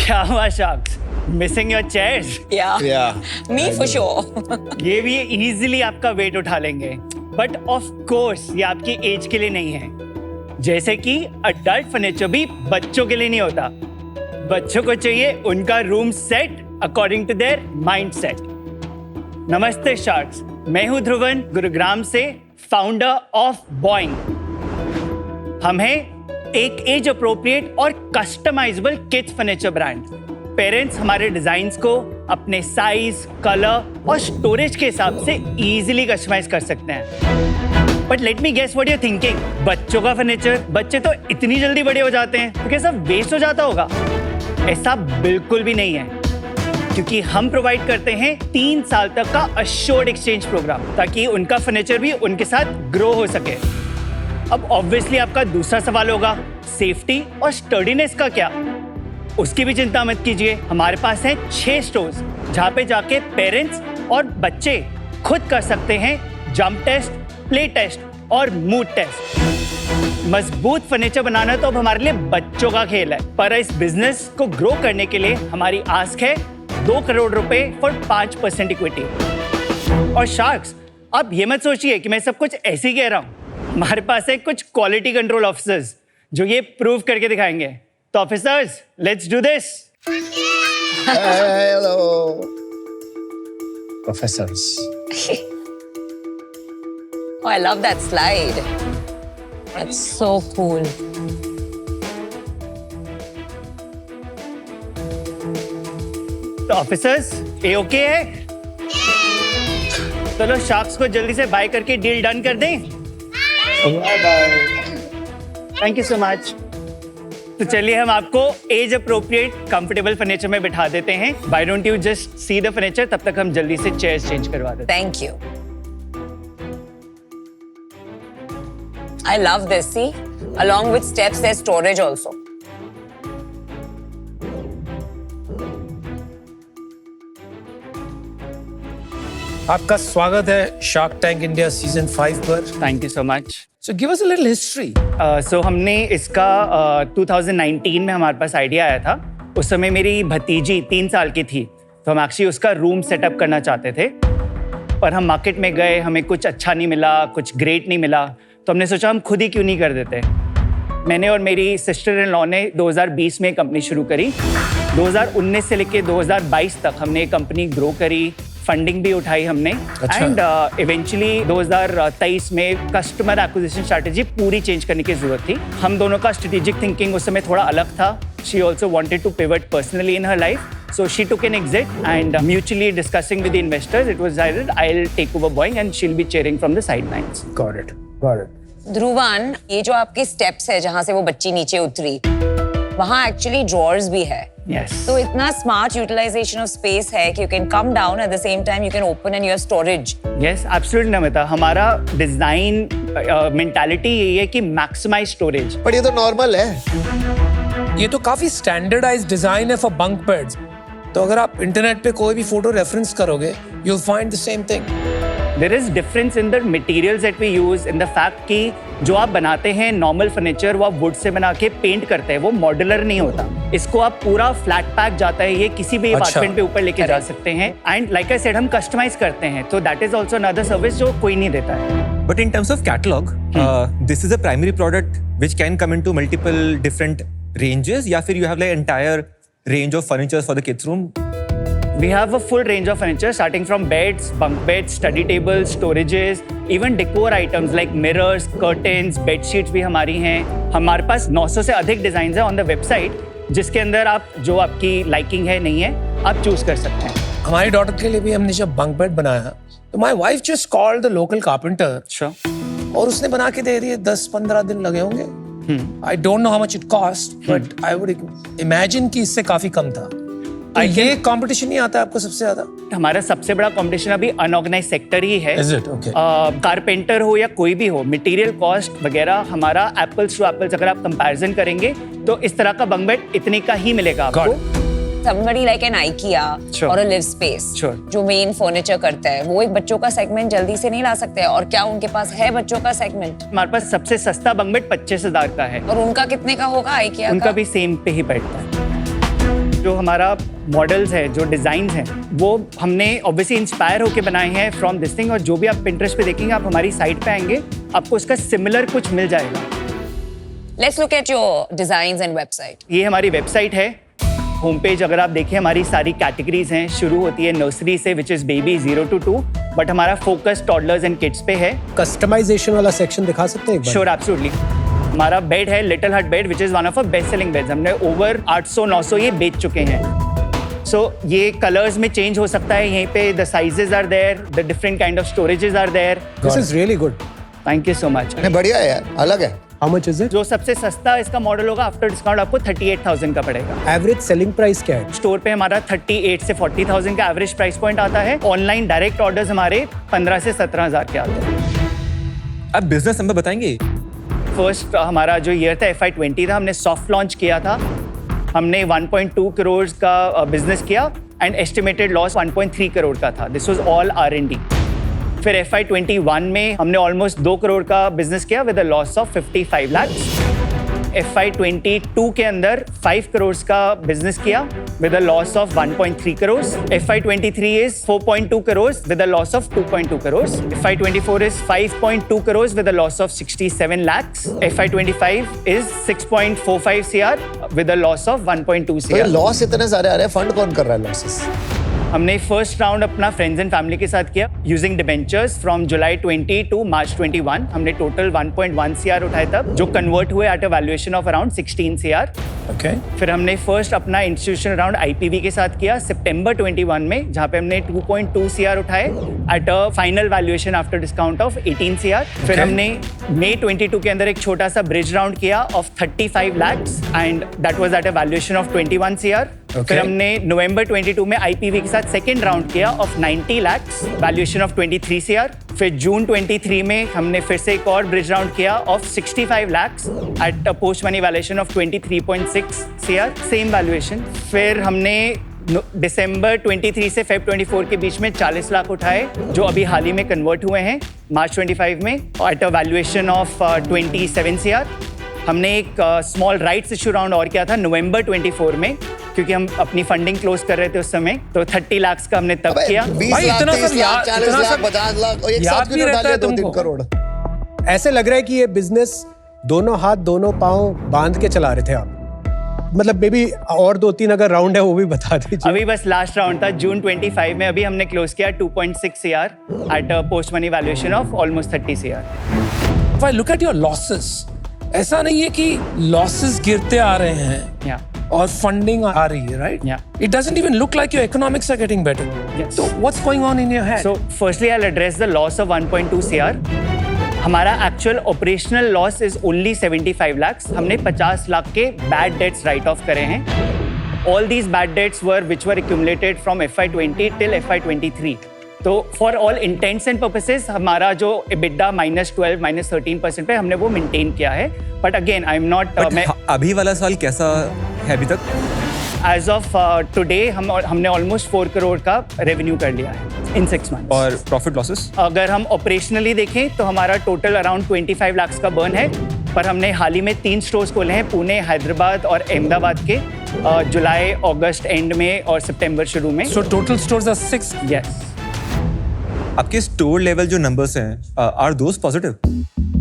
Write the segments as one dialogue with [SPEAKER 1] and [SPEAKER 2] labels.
[SPEAKER 1] क्या हुआ sharks? Missing your chairs?
[SPEAKER 2] Me for sure.
[SPEAKER 1] ये भी इजीली आपका वेट उठा लेंगे, बट ऑफ कोर्स ये आपकी एज के लिए नहीं है। जैसे कि अडल्ट फर्नीचर भी बच्चों के लिए नहीं होता। बच्चों को चाहिए उनका room set according to their mind set. नमस्ते शार्क्स, मैं हूं ध्रुवन, गुरुग्राम से, फाउंडर ऑफ बॉइंग। हम हैं एक एज अप्रोप्रिएट और customisable kids furniture brand. Parents हमारे डिजाइन्स को अपने साइज, कलर और स्टोरेज के हिसाब से इजीली कस्टमाइज कर सकते हैं। But let me guess what you thinking, बच्चों का फर्नीचर, बच्चे तो इतनी जल्दी बड़े हो जाते हैं तो क्या सब वेस्ट हो जाता होगा? ऐसा बिल्कुल भी नहीं है, क्योंकि हम प्रोवाइड करते हैं 3 साल तक का अश्योर्ड एक्सचेंज प्रोग्राम, ताकि उनका फर्नीचर भी उनके साथ ग्रो हो सके। अब ऑब्वियसली आपका दूसरा सवाल होगा, सेफ्टी और स्टर्डीनेस का क्या? उसकी भी चिंता मत कीजिए। हमारे पास है 6 स्टोर्स जहाँ पे जाके पेरेंट्स और बच्चे खुद कर सकते हैं जंप टेस्ट, प्ले टेस्ट और मूड टेस्ट। मजबूत फर्नीचर बनाना तो अब हमारे लिए बच्चों का खेल है, पर इस बिजनेस को ग्रो करने के लिए हमारी आस्क है 2 करोड़ रुपए फॉर 5% इक्विटी। और शार्क्स, अब ये मत सोचिए कि मैं सब कुछ ऐसे ही कह रहा हूँ। हमारे पास है कुछ क्वालिटी कंट्रोल ऑफिसर्स जो ये प्रूव करके दिखाएंगे। तो officers, let's do this.
[SPEAKER 3] Hello, professors.
[SPEAKER 2] Oh, I love that slide. That's so cool.
[SPEAKER 1] तो ऑफिसर्स, ये ओके है? चलो शार्क्स को जल्दी से बाय करके डील डन कर दें। Thank you so much. तो चलिए हम आपको एज अप्रोप्रिएट कंफर्टेबल फर्नीचर में बिठा देते हैं। Why don't you just see the furniture, तब तक हम जल्दी से चेयर्स चेंज करवा देते हैं।
[SPEAKER 2] Thank you. I love this. See, along with steps, there's storage also.
[SPEAKER 4] आपका स्वागत है शार्क टैंक इंडिया सीजन 5 पर।
[SPEAKER 1] Thank you so much.
[SPEAKER 4] So give us a little history.
[SPEAKER 1] सो हमने इसका 2019 में हमारे पास आइडिया आया था। उस समय मेरी भतीजी 3 साल की थी, तो हम एक्चुअली उसका रूम सेटअप करना चाहते थे, पर हम मार्केट में गए, हमें कुछ अच्छा नहीं मिला, कुछ ग्रेट नहीं मिला, तो हमने सोचा हम खुद ही क्यों नहीं कर देते। मैंने और मेरी सिस्टर इन लॉ ने 2020 में कंपनी शुरू करी। 2019 से लेकर 2022 तक हमने कंपनी ग्रो करी, फंडिंग भी उठाई हमने, एंड इवेंचुअली 2023 में कस्टमर एक्विजिशन स्ट्रैटेजी पूरी चेंज करने की जरूरत थी। हम दोनों का स्ट्रेटेजिक थिंकिंग उस समय थोड़ा अलग था। She also wanted to pivot personally in her life, so she took an exit, and mutually discussing with the investors, it was decided I'll take over Boeing and she'll be cheering from the sidelines.
[SPEAKER 4] Got it. Got it.
[SPEAKER 2] Dhruvan, ये जो आपके steps है जहाँ से वो बच्ची नीचे उतरी, वहाँ एक्चुअली ड्रॉर्स भी है।
[SPEAKER 1] Yes.
[SPEAKER 2] तो इतना स्मार्ट यूटिलाइजेशन ऑफ स्पेस है कि you can come down at the same time you can open and your storage.
[SPEAKER 1] Yes, absolutely Namita. हमारा डिजाइन मेंटालिटी यही है कि मैक्सिमाइज स्टोरेज।
[SPEAKER 3] पर ये तो नॉर्मल है।
[SPEAKER 4] ये तो काफी स्टैंडर्डाइज्ड डिजाइन है फॉर बंक बेड्स। तो अगर आप इंटरनेट पे कोई भी फोटो रेफरेंस करोगे, you'll find the same thing.
[SPEAKER 1] There is difference in the materials that we use, in the fact कि जो आप बनाते हैं नॉर्मल फर्नीचर, वो आप वुड से बना के पेंट करते हैं, वो मॉड्यूलर नहीं होता। इसको आप पूरा फ्लैट पैक जाता है, ये किसी भी अपार्टमेंट पे ऊपर लेके जा सकते हैं। एंड लाइक आई सेड, हम कस्टमाइज करते हैं, तो that is also another service जो कोई नहीं देता है।
[SPEAKER 5] But in terms of catalog, this is a primary product which can come into multiple different ranges, या फिर you have like entire range of furniture for the kids room?
[SPEAKER 1] We have a full range of furniture starting from beds, bunk beds, study tables, storages, even decor items like mirrors, curtains, bed sheets भी हमारी हैं। हमारे पास 900 से अधिक design है on the website, जिसके अंदर आप जो आपकी लाइकिंग है नहीं है, आप चूज कर सकते हैं।
[SPEAKER 4] हमारी डॉटर के लिए भी हमने जब बंक बेड बनाया, तो my wife just called the local carpenter, और उसने बना के दे दिए। 10-15 दिन लगे होंगे। I don't know how much it cost, but I would imagine कि इससे काफी कम था। तो ये कंपटीशन नहीं आता आपको सबसे ज्यादा?
[SPEAKER 1] हमारा सबसे बड़ा कंपटीशन अभी अनऑर्गेनाइज सेक्टर ही है।
[SPEAKER 4] Is it? Okay.
[SPEAKER 1] कारपेंटर हो या कोई भी हो, मटेरियल कॉस्ट वगैरह हमारा एप्पल्स टू एप्पल्स अगर आप कंपैरिजन करेंगे तो इस तरह का बंक बेड इतने का ही मिलेगा आपको।
[SPEAKER 2] Somebody like an IKEA
[SPEAKER 1] Sure.
[SPEAKER 2] or a Live Space,
[SPEAKER 1] Sure.
[SPEAKER 2] जो मेन फर्नीचर करता है, वो एक बच्चों का सेगमेंट जल्दी से नहीं ला सकते। और क्या उनके पास है बच्चों का सेगमेंट?
[SPEAKER 1] हमारे पास सबसे सस्ता बंक बेड 25,000 का है।
[SPEAKER 2] और उनका कितने का होगा IKEA
[SPEAKER 1] उनका
[SPEAKER 2] का?
[SPEAKER 1] भी सेम पे ही बैठता है। जो हमारा मॉडल्स है, जो डिज़ाइंस हैं, वो हमने ऑब्वियसली इंस्पायर होके बनाए हैं फ्रॉम दिस थिंग। और जो भी आप पिंटरेस्ट पे देखेंगे, आप हमारी साइट पे आएंगे, आपको उसका सिमिलर कुछ मिल जाएगा।
[SPEAKER 2] Let's look at your designs and website.
[SPEAKER 1] ये हमारी वेबसाइट है। होम पेज अगर आप देखें, हमारी सारी कैटेगरीज हैं। शुरू होती है नर्सरी से, which is baby 0 to 2, but हमारा फोकस टॉडलर्स एंड किड्स पे है।
[SPEAKER 6] कस्टमाइजेशन वाला सेक्शन दिखा सकते हैं एक बार?
[SPEAKER 1] Sure, absolutely. हमारा बेड है little hut bed, which is one of a best selling beds. हमने ओवर 800-900 ये बेच चुके हैं। सो ये कलर्स में चेंज हो सकता है। यहीं पे the sizes are there, the different kind of storages are there.
[SPEAKER 6] This is really good.
[SPEAKER 1] Thank you so much.
[SPEAKER 3] नहीं, बढ़िया है यार, अलग है।
[SPEAKER 6] How much is it?
[SPEAKER 1] जो सबसे सस्ता इसका मॉडल होगा आफ्टर डिस्काउंट आपको 38,000 का पड़ेगा।
[SPEAKER 6] एवरेज सेलिंग प्राइस क्या है?
[SPEAKER 1] स्टोर पे हमारा 38 से 40,000 का एवरेज प्राइस पॉइंट आता है। ऑनलाइन डायरेक्ट ऑर्डर्स हमारे 15 से 17,000 के आते हैं।
[SPEAKER 5] आप बिजनेस नंबर बताएंगे?
[SPEAKER 1] फर्स्ट हमारा जो ईयर था FY20 था, हमने सॉफ्ट लॉन्च किया था। हमने 1.2 करोड़ का बिजनेस किया एंड एस्टिमेटेड लॉस 1.3 करोड़ का था। This was all R&D। फिर FY21 में हमने ऑलमोस्ट 2 करोड़ का बिजनेस किया with a loss of 55 lakhs। FY22 के अंदर 5 करोड़ का बिजनेस किया with a loss of 1.3 crore. FY23 is 4.2 crore with a loss of 2.2 crore. FY24 is 5.2 crore with a loss of 67 lakhs। FY25 is 6.45 CR with a loss of 1.2 CR।
[SPEAKER 3] Loss इतने सारे आ रहे हैं, fund कौन कर रहा है लॉसेस?
[SPEAKER 1] हमने फर्स्ट राउंड अपना फ्रेंड्स एंड फैमिली के साथ किया using debentures from July 20 to March 21। हमने टोटल 1.1 CR उठाए तब, जो कन्वर्ट हुए at a valuation of around 16 CR।
[SPEAKER 6] Okay.
[SPEAKER 1] फिर हमने फर्स्ट अपना इंस्टीट्यूशनल राउंड IPV के साथ किया सितंबर 21 में, जहाँ पे हमने 2.2 CR उठाए at a final valuation after discount of 18 CR। फिर हमने मई 22 के अंदर एक छोटा सा ब्रिज राउंड किया of 35 lakhs and that was at a valuation of 21 CR। फिर हमने नवंबर 22 में IPV के साथ सेकेंड राउंड किया of 90 lakhs, valuation of 23 CR। फिर जून 23 में हमने फिर से एक और ब्रिज राउंड किया of 65 lakhs at a post money valuation of 23.6 CR, same valuation. फिर हमने दिसंबर 23 से फेब 24 के बीच में 40 लाख उठाए, जो अभी हाल ही में कन्वर्ट हुए हैं मार्च 25 में at a valuation of 27 CR। हमने एक स्मॉल राइट्स इशू राउंड और किया था नवंबर 24 में, क्योंकि हम अपनी फंडिंग क्लोज कर रहे थे उस समय, तो 30 लाख का हमने तब किया।
[SPEAKER 3] 20
[SPEAKER 6] भाई,
[SPEAKER 3] लाख,
[SPEAKER 6] इतना
[SPEAKER 3] 30
[SPEAKER 6] सब
[SPEAKER 3] लाख,
[SPEAKER 6] याद-
[SPEAKER 3] 40
[SPEAKER 6] इतना
[SPEAKER 3] लाख,
[SPEAKER 6] सब
[SPEAKER 3] 50 लाख और एक
[SPEAKER 6] याद
[SPEAKER 3] साथ
[SPEAKER 6] भी
[SPEAKER 3] क्यों
[SPEAKER 6] रहता
[SPEAKER 3] डालिए
[SPEAKER 6] है
[SPEAKER 3] 2-3
[SPEAKER 6] तुमको।
[SPEAKER 3] करोड़?
[SPEAKER 6] ऐसे लग रहा है कि ये बिजनेस दोनों हाथ दोनों पांव बांध के चला रहे थे आप। मतलब बेबी और 2-3 अगर राउंड है वो भी बता दीजिए।
[SPEAKER 1] अभी बस लास्ट राउंड था जून 25 में, अभी हमने क्लोज किया 2.6 CR at a post money valuation of almost 30 CR।
[SPEAKER 4] If I look at your losses, ऐसा नहीं है कि लॉसेस गिरते आ रहे हैं
[SPEAKER 1] Yeah.
[SPEAKER 4] और फंडिंग आ रही है, right?
[SPEAKER 1] Yeah.
[SPEAKER 4] It doesn't even look like your economics are getting better.
[SPEAKER 1] Yes.
[SPEAKER 4] So what's going on in your head?
[SPEAKER 1] So firstly I'll address the loss of 1.2 CR. हमारा actual operational loss is only 75 lakhs। हमने 50 लाख के bad debts right of करे हैं। All these bad debts were which were accumulated from FY20 till FY23। तो for all intends and purposes हमारा जो EBITDA -12 -13% पे हमने वो मेंटेन किया है। But again I am not,
[SPEAKER 5] अभी वाला साल कैसा है अभी तक?
[SPEAKER 1] एज ऑफ टुडे हमने ऑलमोस्ट 4 करोड़ का रेवेन्यू कर लिया है इन 6 months।
[SPEAKER 5] और प्रॉफिट लॉसेस?
[SPEAKER 1] अगर हम ऑपरेशनली देखें तो हमारा टोटल अराउंड 25 lakhs का बर्न है, पर हमने हाल ही में 3 स्टोर्स खोले हैं, पुणे, हैदराबाद और अहमदाबाद के, जुलाई अगस्त एंड में और सितंबर शुरू में।
[SPEAKER 4] So total stores are 6.
[SPEAKER 1] Yes
[SPEAKER 5] आपके स्टोर लेवल जो नंबर्स हैं, are those positive?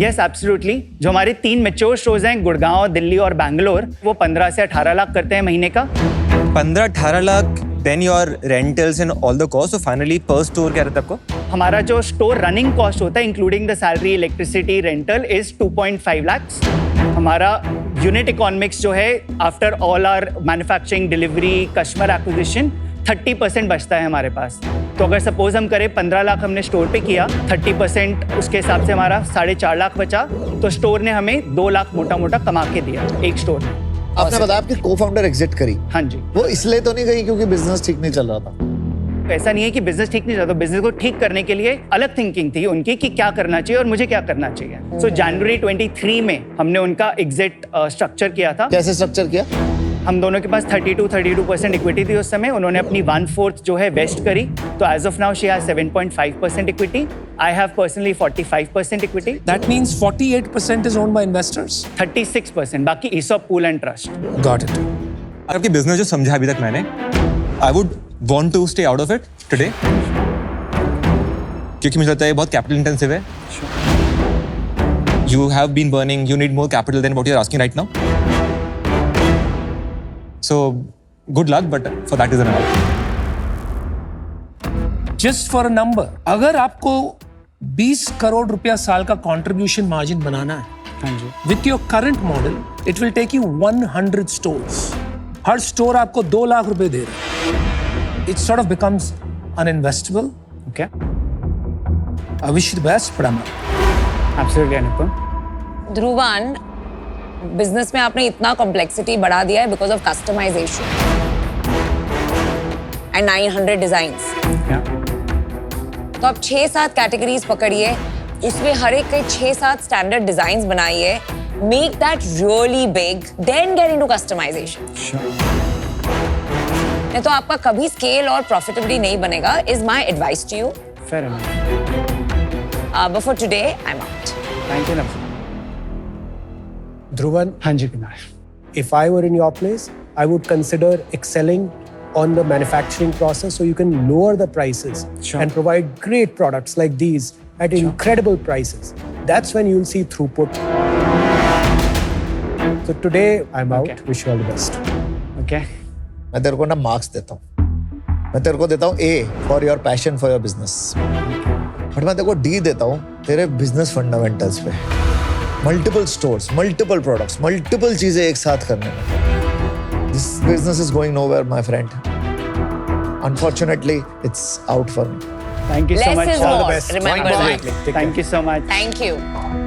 [SPEAKER 1] Yes absolutely. जो हमारे 3 मैच्योर स्टोर्स हैं गुड़गांव, दिल्ली और बैंगलोर, वो 15 से 18 लाख करते हैं महीने का।
[SPEAKER 5] 15-18 lakh, then your rentals and all the cost, so finally per store क्या रहता है आपको?
[SPEAKER 1] हमारा जो स्टोर रनिंग कॉस्ट होता है including the salary, electricity, rental is 2.5 lakhs। हमारा यूनिट इकोनॉमिक्स जो है after all our manufacturing, delivery, customer acquisition 30% बचता है हमारे पास। तो अगर सपोज हम करें 15 लाख हमने स्टोर पे किया, 30% उसके हिसाब से हमारा 4.5 लाख बचा, तो स्टोर ने हमें 2 लाख मोटा मोटा कमा के दिया एक स्टोर ने।
[SPEAKER 3] आपने बताया आपकी को-फाउंडर एग्जिट करी,
[SPEAKER 1] हाँ जी।
[SPEAKER 3] वो इसलिए तो नहीं गई क्योंकि बिजनेस ठीक नहीं चल रहा था?
[SPEAKER 1] ऐसा नहीं है कि बिजनेस ठीक नहीं चलता, बिजनेस को ठीक करने के लिए अलग थिंकिंग थी उनकी कि क्या करना चाहिए और मुझे क्या करना चाहिए। सो जनवरी 23 में हमने उनका एग्जिट स्ट्रक्चर किया था।
[SPEAKER 3] कैसे स्ट्रक्चर किया?
[SPEAKER 1] हम दोनों के पास 32% इक्विटी थी उस समय। उन्होंने अपनी 1/4 जो है वेस्ट करी, तो as of now she has 7.5% equity. I have personally 45% equity.
[SPEAKER 4] That means 48% is owned by investors.
[SPEAKER 1] 36%, बाकी ESOP pool and trust.
[SPEAKER 4] Got it.
[SPEAKER 5] आपकी बिजनेस जो समझा अभी तक मैंने, I would want to stay out of it today, क्योंकि मुझे लगता है ये बहुत कैपिटल इंटेंसिव है. You have been burning, you need more capital than what you're asking right now. So, good luck, but for that reason, I'm out.
[SPEAKER 4] Just for a number, अगर आपको 20 करोड़ रुपया साल का कंट्रीब्यूशन मार्जिन बनाना है with your current model, it will take you 100 stores. हर store आपको 2 लाख रुपए दे रहा है. It sort of becomes uninvestable.
[SPEAKER 1] Okay.
[SPEAKER 4] I wish you the best, but I am
[SPEAKER 1] Absolutely, Anupam.
[SPEAKER 2] Dhruvan, business में आपने इतना कॉम्प्लेक्सिटी बढ़ा दिया है because of customisation and 900 designs.
[SPEAKER 1] Yeah.
[SPEAKER 2] तो आप 6-7 कैटेगरीज पकड़िए, उसमें हर एक के 6-7 स्टैंडर्ड डिजाइन्स बनाइए, make that really big, then get into customisation.
[SPEAKER 1] Sure.
[SPEAKER 2] नहीं तो आपका कभी स्केल और प्रॉफिटेबिलिटी नहीं बनेगा. Is my advice to you.
[SPEAKER 1] Fair enough.
[SPEAKER 2] But for today, I'm out.
[SPEAKER 1] Thank you, Anupam.
[SPEAKER 6] Dhruvan,
[SPEAKER 1] हाँ जी Kumar.
[SPEAKER 6] if I were in your place, I would consider excelling on the manufacturing process so you can lower the prices
[SPEAKER 1] Sure.
[SPEAKER 6] and provide great products like these at incredible prices. That's when you'll see throughput. So today, I'm out.
[SPEAKER 1] Okay.
[SPEAKER 6] Wish you all the best.
[SPEAKER 1] Okay.
[SPEAKER 3] मैं तेरे को ना marks देता हूँ. मैं तेरे को देता हूँ A for your passion for your business. But मैं तेरे को D देता हूँ तेरे बिजनेस फंडामेंटल्स पे. Multiple stores, multiple products, multiple चीजें एक साथ करने में. This business is going nowhere my friend. Unfortunately it's out for me.
[SPEAKER 1] Thank you so
[SPEAKER 2] Less
[SPEAKER 1] much.
[SPEAKER 2] is
[SPEAKER 1] All the
[SPEAKER 2] more.
[SPEAKER 1] best.
[SPEAKER 2] Remember that.
[SPEAKER 1] Thank you so much.
[SPEAKER 2] Thank you.